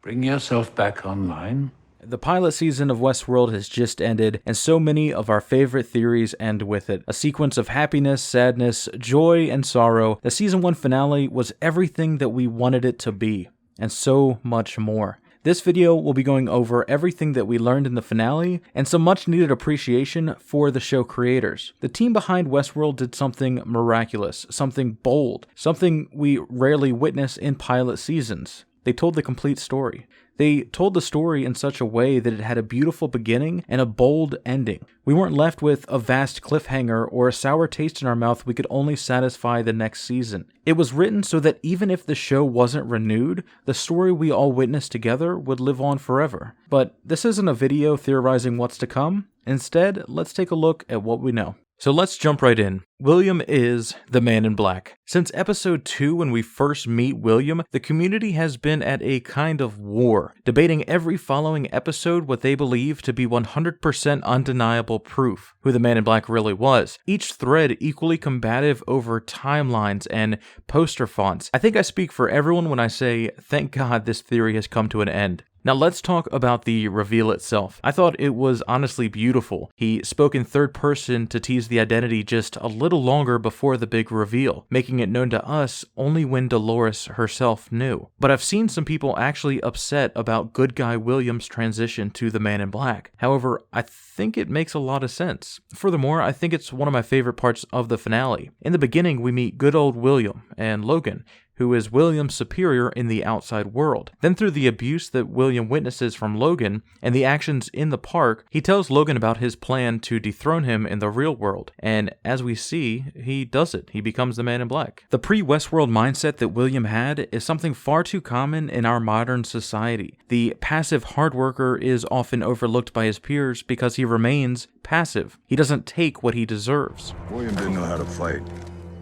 Bring yourself back online. The pilot season of Westworld has just ended, and so many of our favorite theories end with it. A sequence of happiness, sadness, joy, and sorrow. The season 1 finale was everything that we wanted it to be, and so much more. This video will be going over everything that we learned in the finale, and some much needed appreciation for the show creators. The team behind Westworld did something miraculous, something bold, something we rarely witness in pilot seasons. They told the complete story. They told the story in such a way that it had a beautiful beginning and a bold ending. We weren't left with a vast cliffhanger or a sour taste in our mouth we could only satisfy the next season. It was written so that even if the show wasn't renewed, the story we all witnessed together would live on forever. But this isn't a video theorizing what's to come. Instead, let's take a look at what we know. So let's jump right in. William is the Man in Black. Since episode 2, when we first meet William, the community has been at a kind of war, debating every following episode what they believe to be 100% undeniable proof who the Man in Black really was. Each thread equally combative over timelines and poster fonts. I think I speak for everyone when I say, thank God this theory has come to an end. Now let's talk about the reveal itself. I thought it was honestly beautiful. He spoke in third person to tease the identity just a little longer before the big reveal, making it known to us only when Dolores herself knew. But I've seen some people actually upset about good guy William's transition to the Man in Black. However, I think it makes a lot of sense. Furthermore, I think it's one of my favorite parts of the finale. In the beginning, we meet good old William and Logan, who is William's superior in the outside world. Then through the abuse that William witnesses from Logan and the actions in the park, he tells Logan about his plan to dethrone him in the real world. And as we see, he does it. He becomes the Man in Black. The pre-Westworld mindset that William had is something far too common in our modern society. The passive hard worker is often overlooked by his peers because he remains passive. He doesn't take what he deserves. William didn't know how to fight.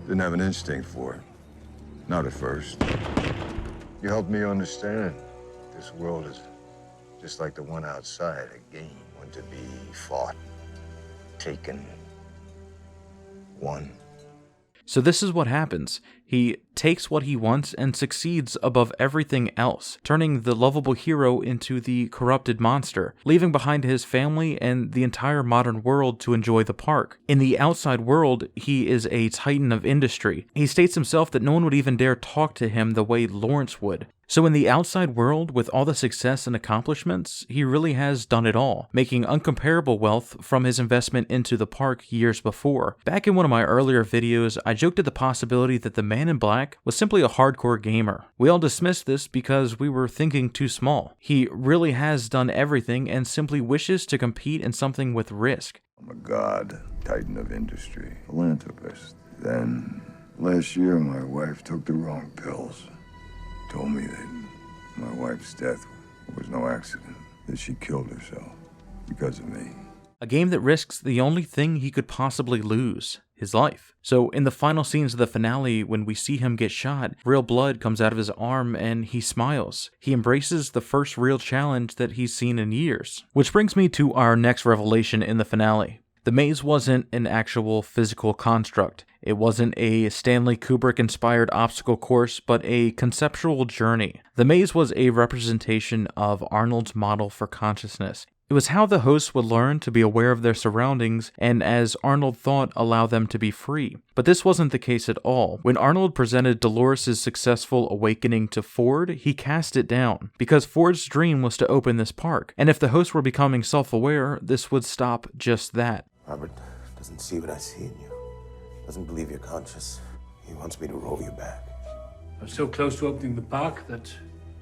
Didn't have an instinct for it. Not at first. You helped me understand. This world is just like the one outside, a game, one to be fought, taken, won. So this is what happens. He takes what he wants and succeeds above everything else, turning the lovable hero into the corrupted monster, leaving behind his family and the entire modern world to enjoy the park. In the outside world, he is a titan of industry. He states himself that no one would even dare talk to him the way Lawrence would. So in the outside world, with all the success and accomplishments, he really has done it all, making uncomparable wealth from his investment into the park years before. Back in one of my earlier videos, I joked at the possibility that the Man in Black was simply a hardcore gamer. We all dismissed this because we were thinking too small. He really has done everything and simply wishes to compete in something with risk. I'm a god, titan of industry, philanthropist. Then, last year, my wife took the wrong pills. Told me that my wife's death was no accident, that she killed herself because of me. A game that risks the only thing he could possibly lose, his life. So in the final scenes of the finale, when we see him get shot, real blood comes out of his arm and he smiles. He embraces the first real challenge that he's seen in years. Which brings me to our next revelation in the finale. The maze wasn't an actual physical construct. It wasn't a Stanley Kubrick-inspired obstacle course, but a conceptual journey. The maze was a representation of Arnold's model for consciousness. It was how the hosts would learn to be aware of their surroundings and, as Arnold thought, allow them to be free. But this wasn't the case at all. When Arnold presented Dolores' successful awakening to Ford, he cast it down, because Ford's dream was to open this park. And if the hosts were becoming self-aware, this would stop just that. Robert doesn't see what I see in you. Doesn't believe you're conscious. He wants me to roll you back. I'm so close to opening the park that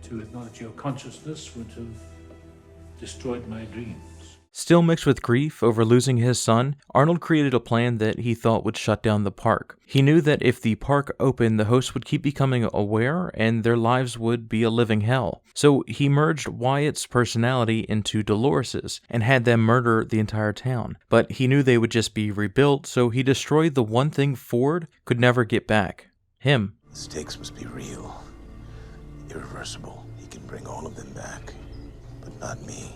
to acknowledge your consciousness would have destroyed my dreams. Still mixed with grief over losing his son, Arnold created a plan that he thought would shut down the park. He knew that if the park opened, the hosts would keep becoming aware and their lives would be a living hell. So he merged Wyatt's personality into Dolores's and had them murder the entire town. But he knew they would just be rebuilt, so he destroyed the one thing Ford could never get back. Him. The stakes must be real, irreversible. He can bring all of them back, but not me.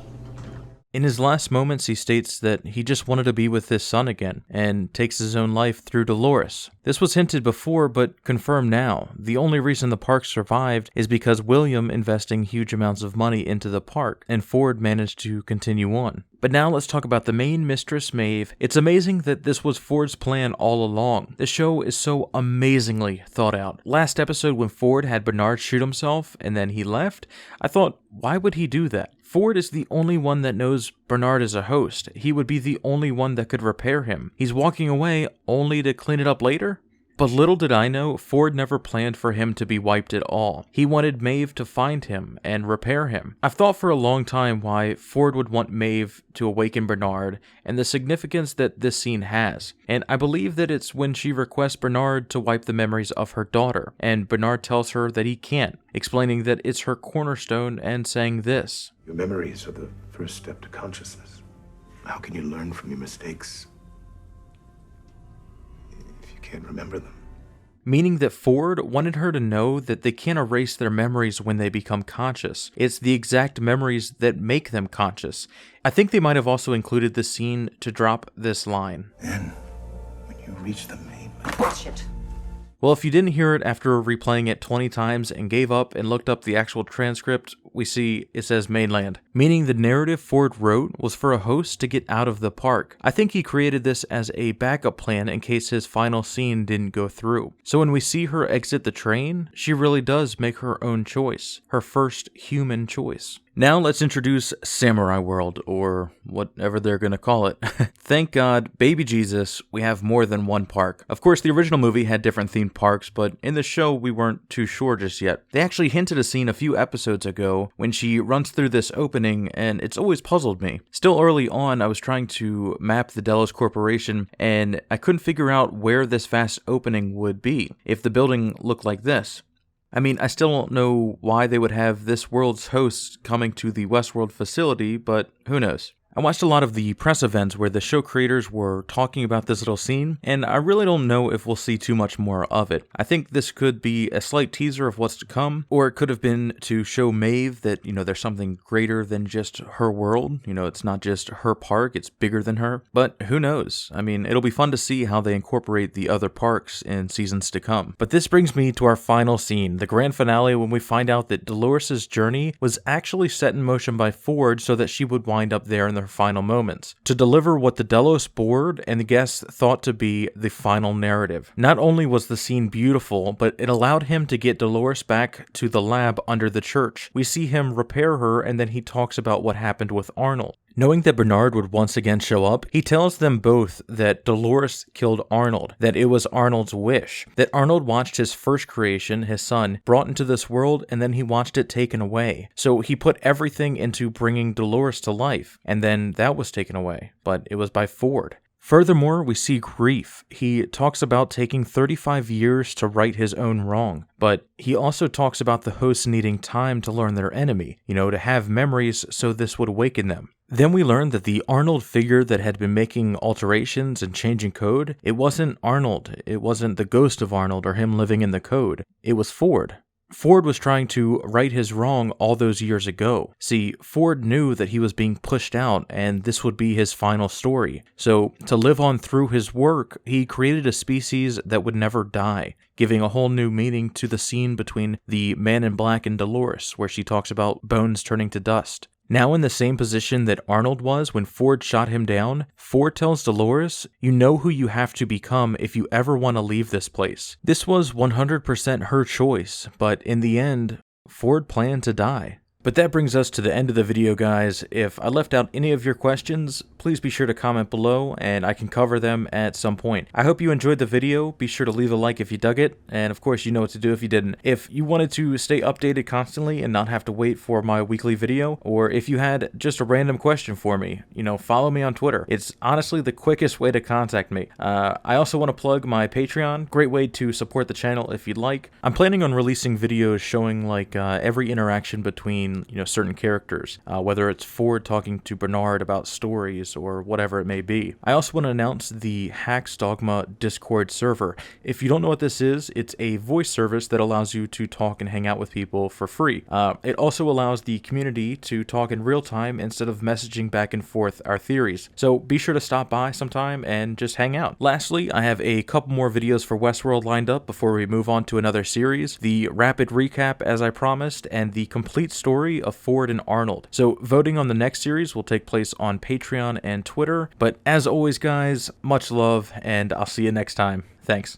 In his last moments, he states that he just wanted to be with his son again, and takes his own life through Dolores. This was hinted before, but confirmed now. The only reason the park survived is because William investing huge amounts of money into the park, and Ford managed to continue on. But now let's talk about the main mistress, Maeve. It's amazing that this was Ford's plan all along. The show is so amazingly thought out. Last episode when Ford had Bernard shoot himself, and then he left, I thought, why would he do that? Ford is the only one that knows Bernard is a host. He would be the only one that could repair him. He's walking away only to clean it up later? But little did I know, Ford never planned for him to be wiped at all. He wanted Maeve to find him and repair him. I've thought for a long time why Ford would want Maeve to awaken Bernard and the significance that this scene has. And I believe that it's when she requests Bernard to wipe the memories of her daughter, and Bernard tells her that he can't, explaining that it's her cornerstone and saying this. Your memories are the first step to consciousness. How can you learn from your mistakes if you can't remember them? Meaning that Ford wanted her to know that they can't erase their memories when they become conscious. It's the exact memories that make them conscious. I think they might have also included this scene to drop this line. Then, when you reach the mainland... Bullshit. Well, if you didn't hear it after replaying it 20 times and gave up and looked up the actual transcript, we see it says mainland, meaning the narrative Ford wrote was for a host to get out of the park. I think he created this as a backup plan in case his final scene didn't go through. So when we see her exit the train, she really does make her own choice, her first human choice. Now let's introduce Samurai World, or whatever they're gonna call it. Thank God, baby Jesus, we have more than one park. Of course, the original movie had different themed parks, but in the show, we weren't too sure just yet. They actually hinted a scene a few episodes ago when she runs through this opening, and it's always puzzled me. Still early on, I was trying to map the Delos Corporation, and I couldn't figure out where this vast opening would be, if the building looked like this. I mean, I still don't know why they would have this world's hosts coming to the Westworld facility, but who knows. I watched a lot of the press events where the show creators were talking about this little scene, and I really don't know if we'll see too much more of it. I think this could be a slight teaser of what's to come, or it could have been to show Maeve that, there's something greater than just her world. It's not just her park, it's bigger than her. But who knows? I mean, it'll be fun to see how they incorporate the other parks in seasons to come. But this brings me to our final scene, the grand finale, when we find out that Dolores' journey was actually set in motion by Ford so that she would wind up there in the final moments, to deliver what the Delos board and the guests thought to be the final narrative. Not only was the scene beautiful, but it allowed him to get Dolores back to the lab under the church. We see him repair her, and then he talks about what happened with Arnold. Knowing that Bernard would once again show up, he tells them both that Dolores killed Arnold, that it was Arnold's wish, that Arnold watched his first creation, his son, brought into this world, and then he watched it taken away. So he put everything into bringing Dolores to life, and then that was taken away, but it was by Ford. Furthermore, we see grief. He talks about taking 35 years to right his own wrong, but he also talks about the hosts needing time to learn their enemy, to have memories so this would awaken them. Then we learned that the Arnold figure that had been making alterations and changing code, it wasn't Arnold. It wasn't the ghost of Arnold or him living in the code. It was Ford. Ford was trying to right his wrong all those years ago. See, Ford knew that he was being pushed out and this would be his final story. So, to live on through his work, he created a species that would never die, giving a whole new meaning to the scene between the Man in Black and Dolores, where she talks about bones turning to dust. Now in the same position that Arnold was when Ford shot him down, Ford tells Dolores, "You know who you have to become if you ever want to leave this place." This was 100% her choice, but in the end, Ford planned to die. But that brings us to the end of the video, guys. If I left out any of your questions, please be sure to comment below and I can cover them at some point. I hope you enjoyed the video. Be sure to leave a like if you dug it, and of course you know what to do if you didn't. If you wanted to stay updated constantly and not have to wait for my weekly video, or if you had just a random question for me, follow me on Twitter. It's honestly the quickest way to contact me. I also want to plug my Patreon. Great way to support the channel if you'd like. I'm planning on releasing videos showing every interaction between between, certain characters, whether it's Ford talking to Bernard about stories or whatever it may be. I also want to announce the Hacks Dogma Discord server. If you don't know what this is, it's a voice service that allows you to talk and hang out with people for free. It also allows the community to talk in real time instead of messaging back and forth our theories. So be sure to stop by sometime and just hang out. Lastly, I have a couple more videos for Westworld lined up before we move on to another series, the rapid recap as I promised, and the complete story of Ford and Arnold. So voting on the next series will take place on Patreon and Twitter, but as always guys, much love, and I'll see you next time. Thanks.